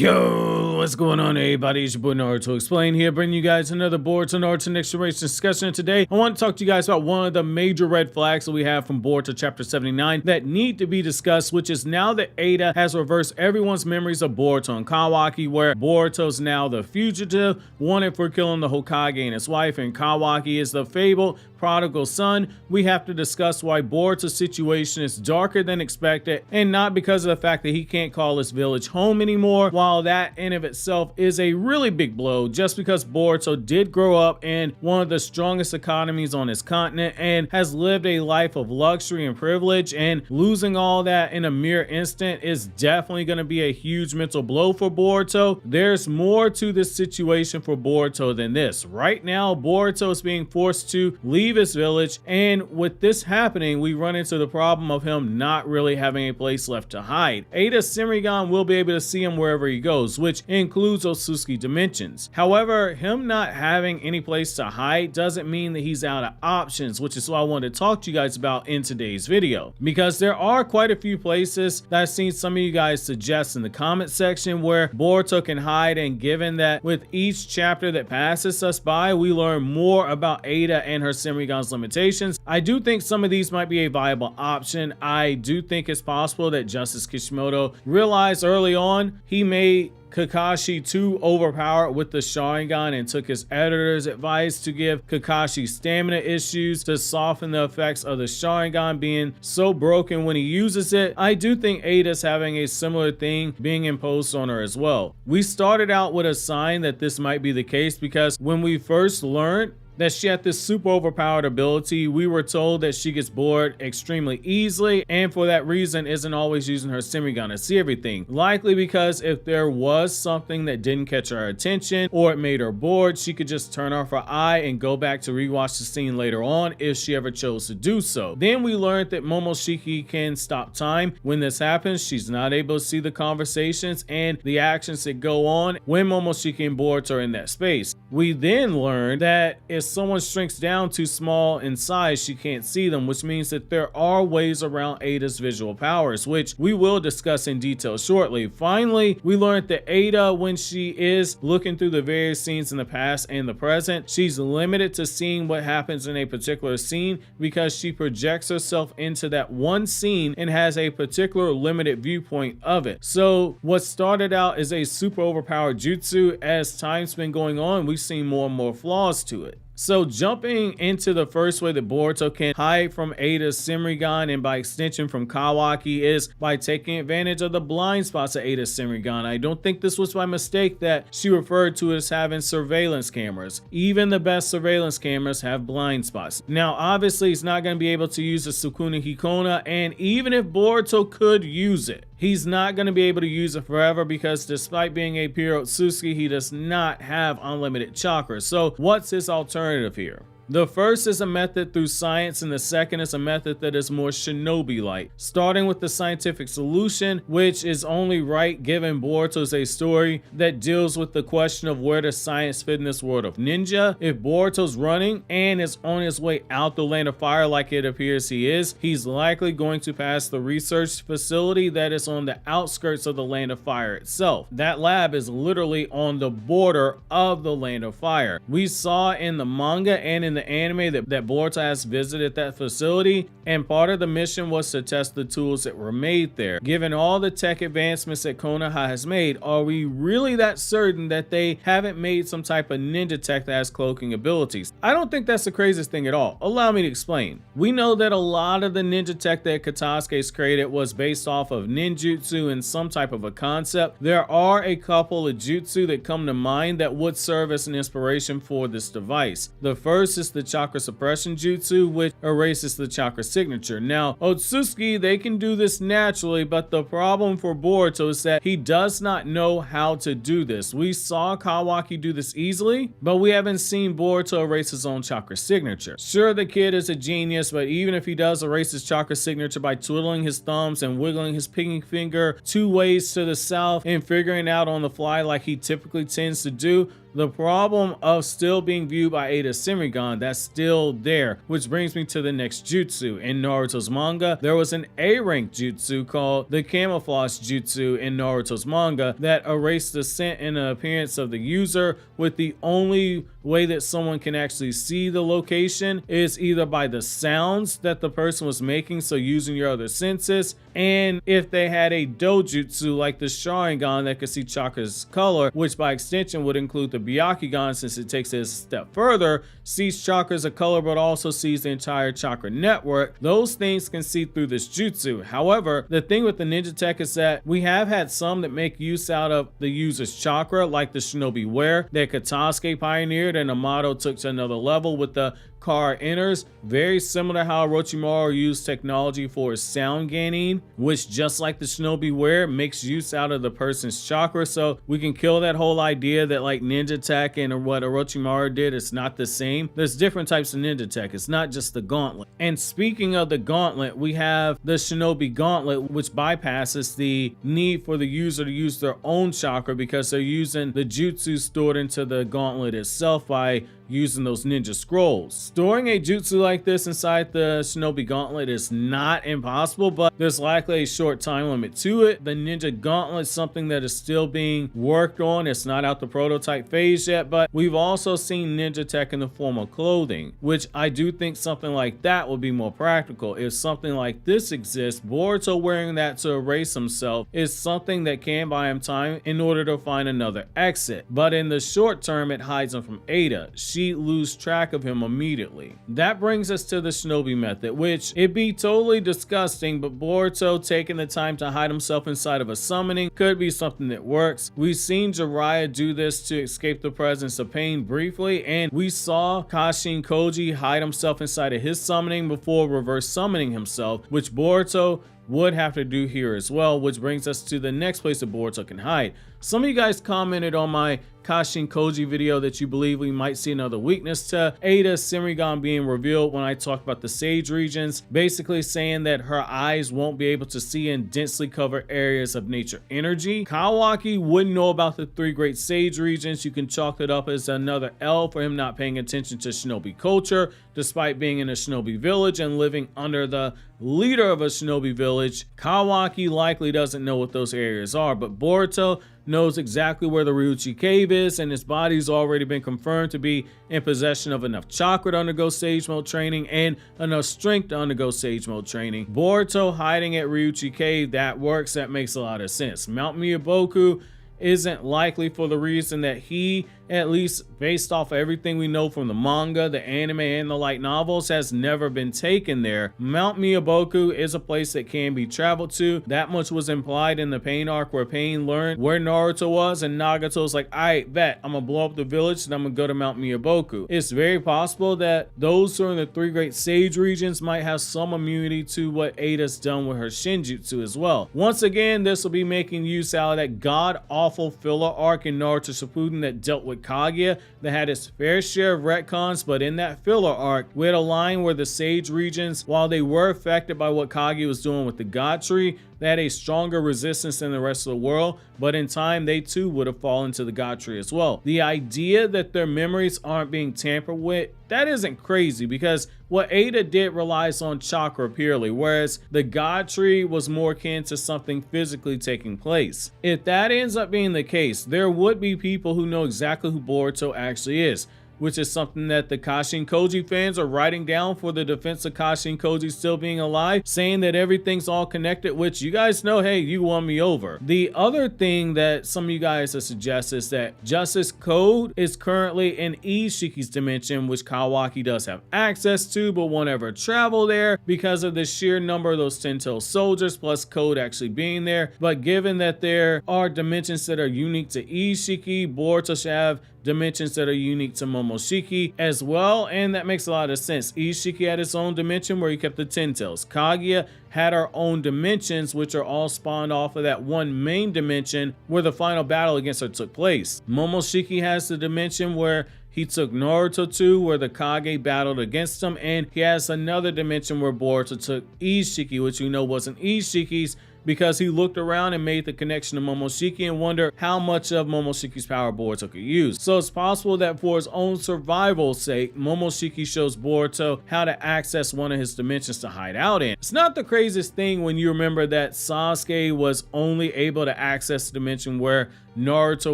Yo, what's going on, everybody? It's your boy Naruto Explained here, bringing you guys another Boruto Naruto Next Generation discussion. Today, I want to talk to you guys about one of the major red flags that we have from Boruto Chapter 79 that need to be discussed, which is now that Eida has reversed everyone's memories of Boruto and Kawaki, where Boruto's now the fugitive, wanted for killing the Hokage and his wife, and Kawaki is the fabled prodigal son. We have to discuss why Boruto's situation is darker than expected, and not because of the fact that he can't call his village home anymore, while that in of itself is a really big blow, just because Boruto did grow up in one of the strongest economies on his continent and has lived a life of luxury and privilege, and losing all that in a mere instant is definitely going to be a huge mental blow for Boruto. There's more to this situation for Boruto than this. Right now, Boruto is being forced to leave his village, and with this happening, we run into the problem of him not really having a place left to hide. Eida's Sharingan will be able to see him wherever he goes, which includes Otsutsuki dimensions. However, him not having any place to hide doesn't mean that he's out of options, which is what I wanted to talk to you guys about in today's video, because there are quite a few places that I've seen some of you guys suggest in the comment section where Boruto can hide, and given that with each chapter that passes us by, we learn more about Eida and her Sharingan's limitations, I do think some of these might be a viable option. I do think it's possible that Justice Kishimoto realized early on he made Kakashi too overpowered with the Sharingan and took his editor's advice to give Kakashi stamina issues to soften the effects of the Sharingan being so broken when he uses it. I do think Eida's having a similar thing being imposed on her as well. We started out with a sign that this might be the case, because when we first learned that she had this super overpowered ability, we were told that she gets bored extremely easily, and for that reason isn't always using her Sharingan to see everything. Likely because if there was something that didn't catch her attention or it made her bored, she could just turn off her eye and go back to rewatch the scene later on if she ever chose to do so. Then we learned that Momoshiki can stop time. When this happens, she's not able to see the conversations and the actions that go on when Momoshiki and Boruto are in that space. We then learned that if someone shrinks down too small in size, she can't see them, which means that there are ways around Eida's visual powers, which we will discuss in detail shortly. Finally, we learned that Eida, when she is looking through the various scenes in the past and the present, she's limited to seeing what happens in a particular scene because she projects herself into that one scene and has a particular limited viewpoint of it. So what started out as a super overpowered jutsu, as time's been going on, we've seen more and more flaws to it. So jumping into the first way that Boruto can hide from Eida's Sharingan, and by extension from Kawaki, is by taking advantage of the blind spots of Eida's Sharingan. I don't think this was by mistake that she referred to it as having surveillance cameras. Even the best surveillance cameras have blind spots. Now obviously he's not going to be able to use the Sukuna Hikona, and even if Boruto could use it, he's not going to be able to use it forever, because despite being a pure Otsutsuki, he does not have unlimited chakra. So what's his alternative here? The first is a method through science, and the second is a method that is more shinobi-like. Starting with the scientific solution, which is only right given Boruto's a story that deals with the question of where does science fit in this world of ninja. If Boruto's running and is on his way out the land of fire like it appears he is, he's likely going to pass the research facility that is on the outskirts of the land of fire itself. That lab is literally on the border of the land of fire. We saw in the manga and in the anime that Boruto has visited that facility, and part of the mission was to test the tools that were made there. Given all the tech advancements that Konoha has made, are we really that certain that they haven't made some type of ninja tech that has cloaking abilities? I don't think that's the craziest thing at all. Allow me to explain. We know that a lot of the ninja tech that Katasuke's created was based off of ninjutsu and some type of a concept. There are a couple of jutsu that come to mind that would serve as an inspiration for this device. The first is the chakra suppression jutsu, which erases the chakra signature. Now, Otsutsuki, they can do this naturally, but the problem for Boruto is that he does not know how to do this. We saw Kawaki do this easily, but we haven't seen Boruto erase his own chakra signature. Sure, the kid is a genius, but even if he does erase his chakra signature by twiddling his thumbs and wiggling his pinky finger 2 ways to the south and figuring out on the fly like he typically tends to do, the problem of still being viewed by Eida's Senrigan, that's still there, which brings me to the next jutsu. In Naruto's manga, there was an A-rank jutsu called the Camouflage Jutsu in Naruto's manga that erased the scent and the appearance of the user, with the only way that someone can actually see the location is either by the sounds that the person was making, so using your other senses, and if they had a dojutsu like the Sharingan that could see chakra's color, which by extension would include the Byakugan, since it takes it a step further, sees chakras of color but also sees the entire chakra network. Those things can see through this jutsu. However, the thing with the ninja tech is that we have had some that make use out of the user's chakra, like the Shinobi Wear that Katasuke pioneered and Amato took to another level with the Car Enters, very similar to how Orochimaru used technology for his sound gaining, which just like the Shinobi Wear makes use out of the person's chakra. So we can kill that whole idea that like ninja tech and what Orochimaru did, it's not the same. There's different types of ninja tech, it's not just the gauntlet. And speaking of the gauntlet, we have the Shinobi Gauntlet, which bypasses the need for the user to use their own chakra because they're using the jutsu stored into the gauntlet itself by using those ninja scrolls. Storing a jutsu like this inside the Shinobi Gauntlet is not impossible, but there's likely a short time limit to it. The Ninja Gauntlet is something that is still being worked on. It's not out the prototype phase yet, but we've also seen ninja tech in the form of clothing, which I do think something like that would be more practical. If something like this exists, Boruto wearing that to erase himself is something that can buy him time in order to find another exit, but in the short term it hides him from Eida. She lose track of him immediately. That brings us to the Shinobi method, which it'd be totally disgusting, but Boruto taking the time to hide himself inside of a summoning could be something that works. We've seen Jiraiya do this to escape the presence of pain briefly, and we saw Kashin Koji hide himself inside of his summoning before reverse summoning himself, which Boruto would have to do here as well, which brings us to the next place that Boruto can hide. Some of you guys commented on my Kashin Koji video that you believe we might see another weakness to Eida's Senrigan being revealed when I talk about the Sage regions, basically saying that her eyes won't be able to see in densely covered areas of nature energy. Kawaki wouldn't know about the 3 great Sage regions. You can chalk it up as another L for him not paying attention to Shinobi culture, despite being in a Shinobi village and living under the leader of a Shinobi village. Kawaki likely doesn't know what those areas are, but Boruto knows exactly where the Ryuchi cave is, and his body's already been confirmed to be in possession of enough chakra to undergo Sage Mode training and enough strength to undergo Sage Mode training. Boruto hiding at Ryuchi cave, that works, that makes a lot of sense. Mount Miyaboku isn't likely for the reason that he, at least based off of everything we know from the manga, the anime, and the light novels, has never been taken there. Mount Miyaboku is a place that can be traveled to. That much was implied in the Pain arc, where Pain learned where Naruto was, and Nagato's like, alright, bet, I'm gonna blow up the village and I'm gonna go to Mount Miyaboku. It's very possible that those who are in the 3 great Sage regions might have some immunity to what Eida's done with her Shinjutsu as well. Once again, this will be making use out of that god-awful filler arc in Naruto Shippuden that dealt with Kaguya, that had its fair share of retcons, but in that filler arc, we had a line where the Sage regions, while they were affected by what Kaguya was doing with the God Tree, they had a stronger resistance than the rest of the world, but in time they too would have fallen to the God Tree as well. The idea that their memories aren't being tampered with, that isn't crazy, because what Eida did relies on chakra purely, whereas the God Tree was more akin to something physically taking place. If that ends up being the case, there would be people who know exactly who Boruto actually is, which is something that the Kashin Koji fans are writing down for the defense of Kashin Koji still being alive, saying that everything's all connected, which you guys know, hey, you won me over. The other thing that some of you guys have suggested is that Justice Code is currently in Ishiki's dimension, which Kawaki does have access to, but won't ever travel there because of the sheer number of those 10-tailed soldiers, plus Code actually being there. But given that there are dimensions that are unique to Ishiki, Boruto should have dimensions that are unique to Momoshiki as well, and that makes a lot of sense. Ishiki had its own dimension where he kept the 10 tails. Kaguya had our own dimensions, which are all spawned off of that one main dimension where the final battle against her took place. Momoshiki has the dimension where he took Naruto to, where the Kage battled against him, and he has another dimension where Boruto took Ishiki, which we know wasn't Ishiki's, because he looked around and made the connection to Momoshiki and wondered how much of Momoshiki's power Boruto could use. So it's possible that for his own survival's sake, Momoshiki shows Boruto how to access one of his dimensions to hide out in. It's not the craziest thing when you remember that Sasuke was only able to access the dimension where Naruto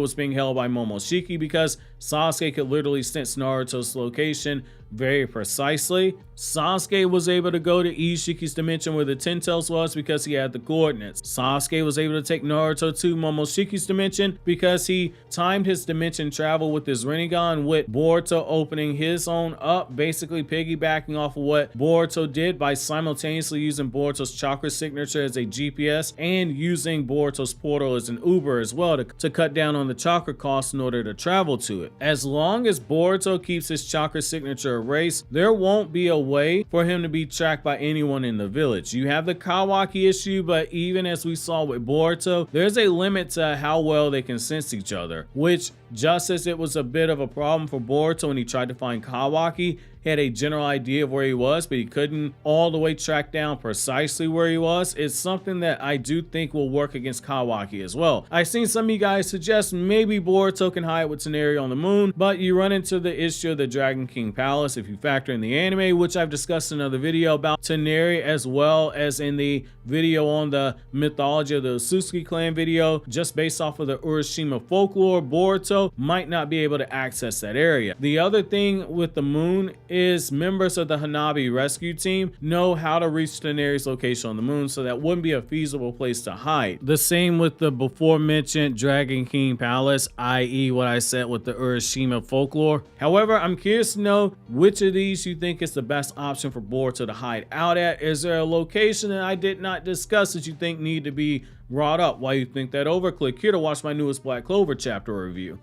was being held by Momoshiki, because Sasuke could literally sense Naruto's location very precisely. Sasuke was able to go to Ishiki's dimension where the Ten Tails was because he had the coordinates. Sasuke was able to take Naruto to Momoshiki's dimension because he timed his dimension travel with his Rinnegan, with Boruto opening his own up, basically piggybacking off of what Boruto did by simultaneously using Boruto's chakra signature as a GPS and using Boruto's portal as an Uber as well to cut down on the chakra cost in order to travel to it. As long as Boruto keeps his chakra signature erased, there won't be a way for him to be tracked by anyone in the village. You have the Kawaki issue, but even as we saw with Boruto, there's a limit to how well they can sense each other, which, just as it was a bit of a problem for Boruto when he tried to find Kawaki, he had a general idea of where he was, but he couldn't all the way track down precisely where he was. It's something that I do think will work against Kawaki as well. I've seen some of you guys suggest maybe Boruto can hide with Tsuneri on the moon, but you run into the issue of the Dragon King Palace if you factor in the anime, which I've discussed in another video about Tsuneri, as well as in the video on the mythology of the Usuki clan video. Just based off of the Urashima folklore, Boruto might not be able to access that area. The other thing with the moon is members of the Hanabi rescue team know how to reach Tsuneri's location on the moon, so that wouldn't be a feasible place to hide. The same with the before mentioned Dragon King Palace, i.e. what I said with the Urashima folklore. However, I'm curious to know which of these you think is the best option for Boruto to hide out at. Is there a location that I did not discuss that you think need to be brought up? While you think that over, click here to watch my newest Black Clover chapter review.